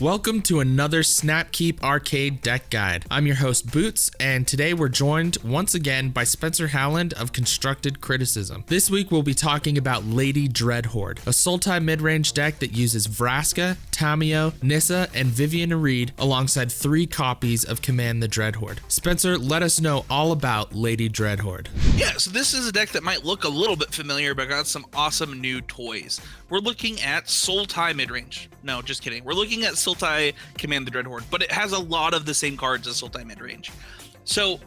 Welcome to another Snapkeep Arcade Deck Guide. I'm your host Boots, and today we're joined once again by Spencer Howland of Constructed Criticism. This week we'll be talking about Lady Dreadhorde, a Sultai mid-range deck that uses Vraska, Tamiyo, Nissa, and Vivien Reid alongside 3 copies of Command the Dreadhorde. Spencer, let us know all about Lady Dreadhorde. Yeah, so this is a deck that might look a little bit familiar, but got some awesome new toys. We're looking at Sultai midrange. No, just kidding. We're looking at Sultai Command the Dreadhorde, but it has a lot of the same cards as Sultai midrange. So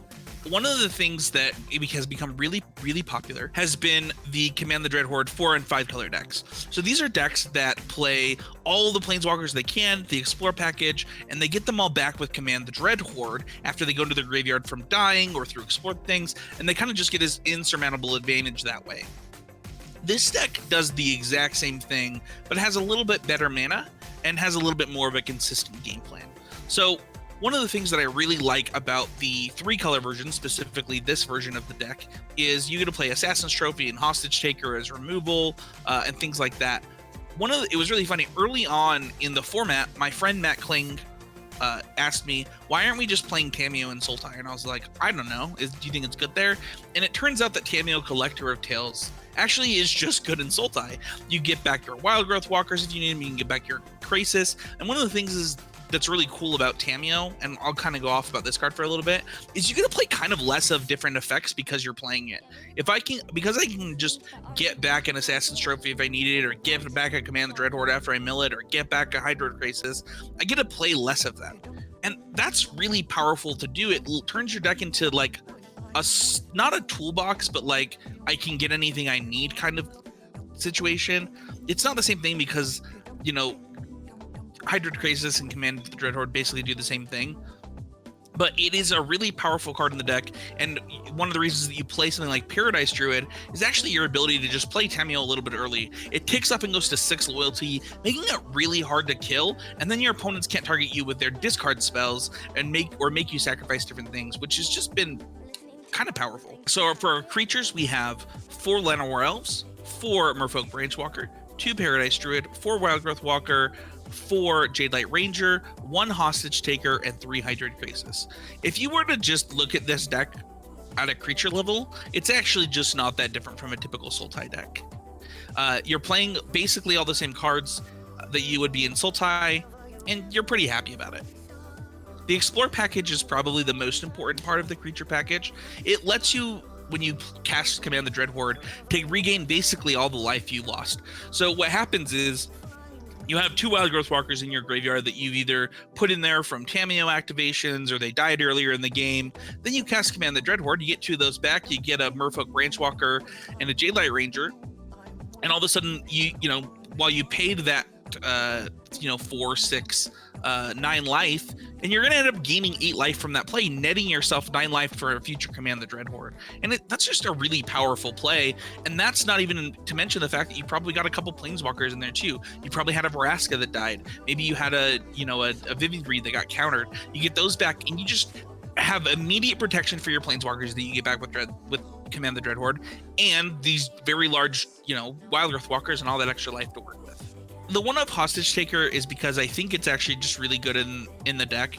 one of the things that has become really, really popular has been the Command the Dreadhorde 4 and 5 color decks. So these are decks that play all the Planeswalkers they can, the Explore package, and they get them all back with Command the Dreadhorde after they go to the graveyard from dying or through Explore things, and they kind of just get this insurmountable advantage that way. This deck does the exact same thing, but has a little bit better mana and has a little bit more of a consistent game plan. So one of the things that I really like about the 3-color version, specifically this version of the deck, is you get to play Assassin's Trophy and Hostage Taker as removal and things like that. It was really funny. Early on in the format, my friend Matt Kling asked me, why aren't we just playing Tamiyo and Sultai? And I was like, I don't know. Do you think it's good there? And it turns out that Tamiyo, Collector of Tales, actually is just good in Sultai. You get back your Wildgrowth Walkers if you need them. You can get back your Krasis. And one of the things that's really cool about Tamiyo, and I'll kind of go off about this card for a little bit, is you get to play kind of less of different effects because you're playing it. Because I can just get back an Assassin's Trophy if I need it, or get back a Command the Dreadhorde after I mill it, or get back a Hydroid Krasis, I get to play less of them. And that's really powerful to do. It turns your deck into like not a toolbox, but like I can get anything I need kind of situation. It's not the same thing because, you know, Hydroid Krasis and Command the Dreadhorde basically do the same thing, but it is a really powerful card in the deck. And one of the reasons that you play something like Paradise Druid is actually your ability to just play Tamiyo a little bit early. It ticks up and goes to 6 loyalty, making it really hard to kill, and then your opponents can't target you with their discard spells and make you sacrifice different things, which has just been kind of powerful. So for our creatures, we have 4 Llanowar Elves, 4 Merfolk Branchwalker, 2 Paradise Druid, 4 Wildgrowth Walker, 4 Jadelight Ranger, 1 Hostage Taker, and 3 Hydroid Krasis. If you were to just look at this deck at a creature level, it's actually just not that different from a typical Sultai deck. You're playing basically all the same cards that you would be in Sultai, and you're pretty happy about it. The Explore package is probably the most important part of the creature package. It lets you, when you cast Command the Dreadhorde, regain basically all the life you lost. So what happens is you have 2 Wildgrowth Walkers in your graveyard that you've either put in there from Tamiyo activations or they died earlier in the game. Then you cast Command the Dreadhorde, you get 2 of those back, you get a Merfolk Branchwalker and a Jadelight Ranger, and all of a sudden, you know, while you paid that 4, 6, 9 life, and you're going to end up gaining 8 life from that play, netting yourself 9 life for a future Command the Dreadhorde. And that's just a really powerful play. And that's not even to mention the fact that you probably got a couple Planeswalkers in there too. You probably had a Vraska that died. Maybe you had a Vivien Reid that got countered. You get those back, and you just have immediate protection for your Planeswalkers that you get back with Command the Dreadhorde, and these very large, Wildgrowth Walkers and all that extra life to work with. The one of Hostage Taker is because I think it's actually just really good in the deck.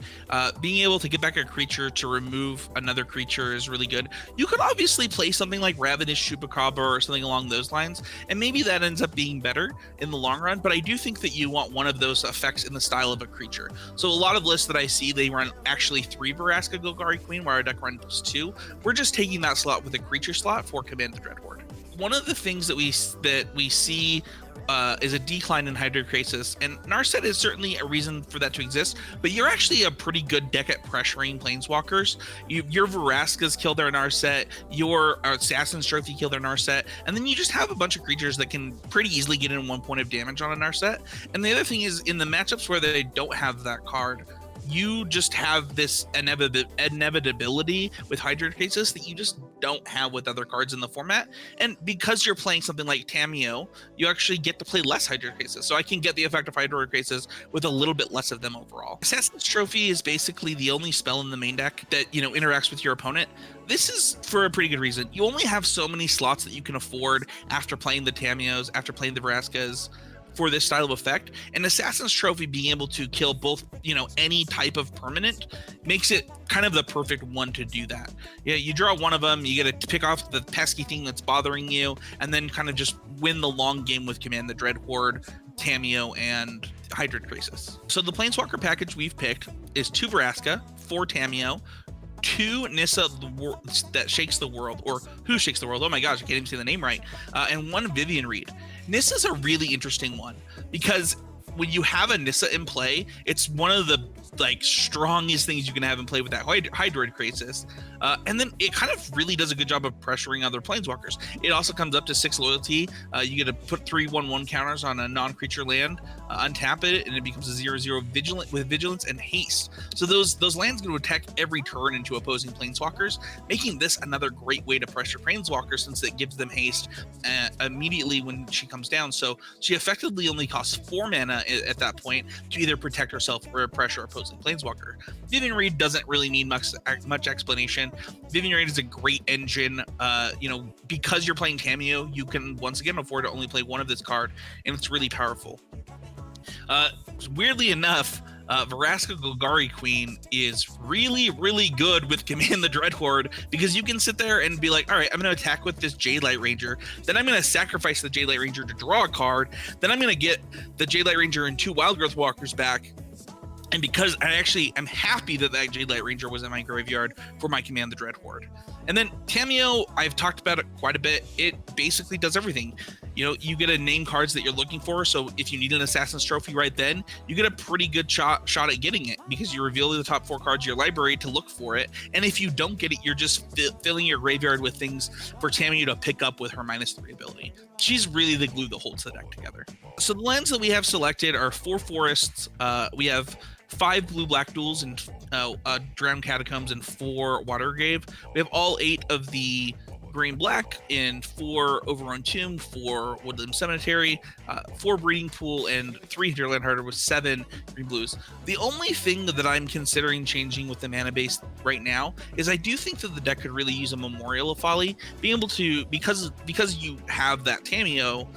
Being able to get back a creature to remove another creature is really good. You could obviously play something like Ravenous Chupacabra or something along those lines, and maybe that ends up being better in the long run, but I do think that you want one of those effects in the style of a creature. So a lot of lists that I see, they run actually 3 Vraska Golgari Queen, where our deck runs 2. We're just taking that slot with a creature slot for Command the Dreadhorde. One of the things that we see is a decline in Hydroid Krasis, and Narset is certainly a reason for that to exist, but you're actually a pretty good deck at pressuring Planeswalkers. Your Vraskas kill their Narset, your Assassin's Trophy kill their Narset, and then you just have a bunch of creatures that can pretty easily get in 1 point of damage on a Narset. And the other thing is, in the matchups where they don't have that card, you just have this inevitability with Hydroid Krasis that you just don't have with other cards in the format. And because you're playing something like Tamiyo, you actually get to play less Hydroid Krasis. So I can get the effect of Hydroid Krasis with a little bit less of them overall. Assassin's Trophy is basically the only spell in the main deck that, interacts with your opponent. This is for a pretty good reason. You only have so many slots that you can afford after playing the Tamiyos, after playing the Vraskas, for this style of effect, and Assassin's Trophy being able to kill both, any type of permanent makes it kind of the perfect one to do that. Yeah, you draw one of them, you get to pick off the pesky thing that's bothering you, and then kind of just win the long game with Command the Dreadhorde, Tamiyo, and Hydroid Krasis. So the Planeswalker package we've picked is 2 Vraska, 4 Tamiyo, 2 Nissa that shakes the world, or who shakes the world. Oh my gosh, I can't even say the name right. And 1 Vivien Reid. Nissa's a really interesting one because when you have a Nissa in play, it's one of the strongest things you can have in play with that Hydroid Krasis. And then it kind of really does a good job of pressuring other planeswalkers. It also comes up to 6 loyalty. You get to put 3/1/1 counters on a non-creature land, untap it, and it becomes a 0/0 vigilant with vigilance and haste. So those lands go to attack every turn into opposing planeswalkers, making this another great way to pressure planeswalkers since it gives them haste immediately when she comes down. So she effectively only costs 4 mana at that point to either protect herself or pressure opposing planeswalker. Vivien Reid doesn't really need much explanation. Vivien Reid is a great engine. Because you're playing Tamiyo, you can once again afford to only play 1 of this card, and it's really powerful. Weirdly enough, Vraska Golgari Queen is really, really good with Command the Dreadhorde because you can sit there and be like, all right, I'm going to attack with this Jadelight Ranger. Then I'm going to sacrifice the Jadelight Ranger to draw a card. Then I'm going to get the Jadelight Ranger and 2 Wildgrowth Walkers back. And because I'm happy that Jadelight Ranger was in my graveyard for my Command the Dreadhorde. And then Tamiyo, I've talked about it quite a bit. It basically does everything. You get to name cards that you're looking for. So if you need an Assassin's Trophy right then, you get a pretty good shot at getting it because you reveal the top 4 cards of your library to look for it. And if you don't get it, you're just filling your graveyard with things for Tamiyo to pick up with her -3 ability. She's really the glue that holds the deck together. So the lands that we have selected are 4 forests. We have 5 blue-black duels and Drowned Catacombs and 4 Watery Grave. We have all 8 of the green-black and 4 Overgrown Tomb, 4 Woodland Cemetery, 4 Breeding Pool, and 3 Hinterland Harbor with 7 green-blues. The only thing that I'm considering changing with the mana base right now is I do think that the deck could really use a Memorial of Folly. Being able to, because you have that Tamiyo,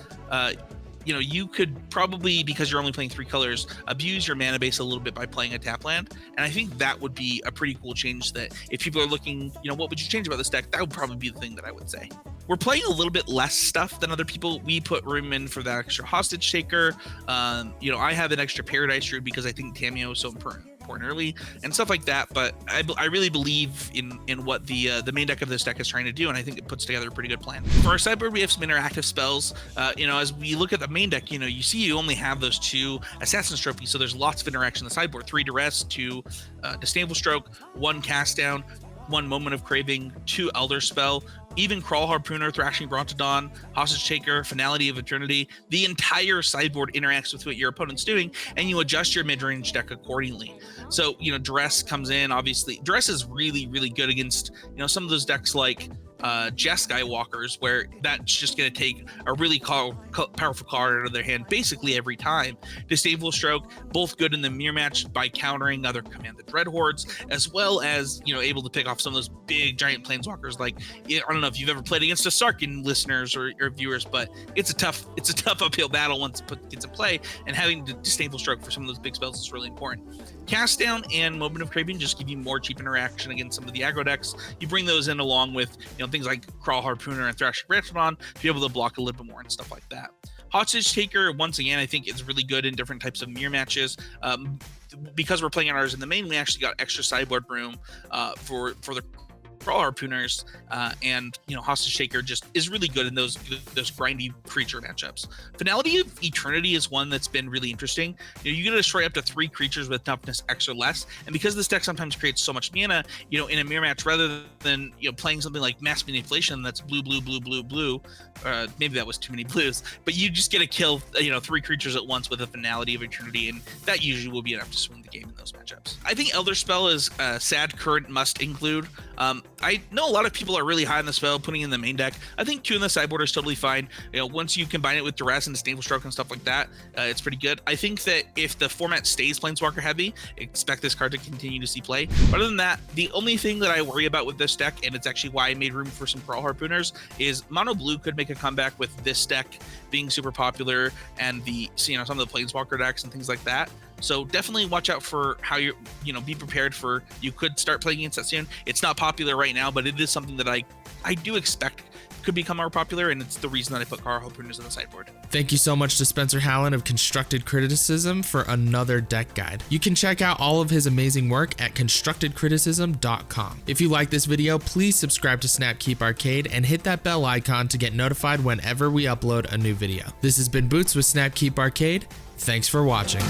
you could probably, because you're only playing 3 colors, abuse your mana base a little bit by playing a tap land. And I think that would be a pretty cool change that if people are looking, what would you change about this deck? That would probably be the thing that I would say. We're playing a little bit less stuff than other people. We put room in for that extra Hostage Taker. I have an extra Paradise Druid because I think Tamiyo is so important early and stuff like that, but I really believe in what the main deck of this deck is trying to do, and I think it puts together a pretty good plan. For our sideboard, we have some interactive spells. As we look at the main deck, you see you only have those 2 Assassin's Trophies, so there's lots of interaction on the sideboard. 3 Duress, 2 Disdainful Stroke, 1 Cast Down, 1 Moment of Craving, 2 Elderspell, even Kraul Harpooner, Thrashing Brontodon, Hostage Taker, Finality of Eternity. The entire sideboard interacts with what your opponent's doing, and you adjust your mid-range deck accordingly. So, Duress comes in, obviously. Duress is really, really good against, some of those decks like Jeskai Walkers, where that's just going to take a really powerful card out of their hand basically every time. Disdainful Stroke, both good in the mirror match by countering other Command the Dreadhordes, as well as, able to pick off some of those big giant planeswalkers. Like, I don't know if you've ever played against a Sarkhan, listeners or viewers, but it's a tough uphill battle once it gets in play, and having the Disdainful Stroke for some of those big spells is really important. Cast Down and Moment of Craving just give you more cheap interaction against some of the aggro decks. You bring those in along with things like Kraul Harpooner and Thrashing Brontodon to be able to block a little bit more and stuff like that. Hostage Taker, once again, I think is really good in different types of mirror matches. Because we're playing ours in the main, we actually got extra sideboard room for the Kraul Harpooners, and Hostage Taker just is really good in those grindy creature matchups. Finality of Eternity is one that's been really interesting. You get to destroy up to 3 creatures with toughness X or less, and because this deck sometimes creates so much mana, in a mirror match, rather than playing something like Mass Manipulation that's blue, maybe that was too many blues, but you just get to kill 3 creatures at once with a Finality of Eternity, and that usually will be enough to swing the game in those matchups. I think Elderspell is a sad current must include. I know a lot of people are really high on the spell, putting in the main deck. I think 2 in the sideboard is totally fine. Once you combine it with Duress and Disdainful Stroke and stuff like that, it's pretty good. I think that if the format stays Planeswalker heavy, expect this card to continue to see play. But other than that, the only thing that I worry about with this deck, and it's actually why I made room for some Kraul Harpooners, is Mono Blue could make a comeback with this deck being super popular and some of the Planeswalker decks and things like that. So definitely watch out for how be prepared for, you could start playing against that soon. It's not popular right now, but it is something that I do expect could become more popular, and it's the reason that I put Kraul Harpooners on the sideboard. Thank you so much to Spencer Howland of Constructed Criticism for another deck guide. You can check out all of his amazing work at constructedcriticism.com. If you like this video, please subscribe to Snapkeep Arcade and hit that bell icon to get notified whenever we upload a new video. This has been Boots with Snapkeep Arcade. Thanks for watching.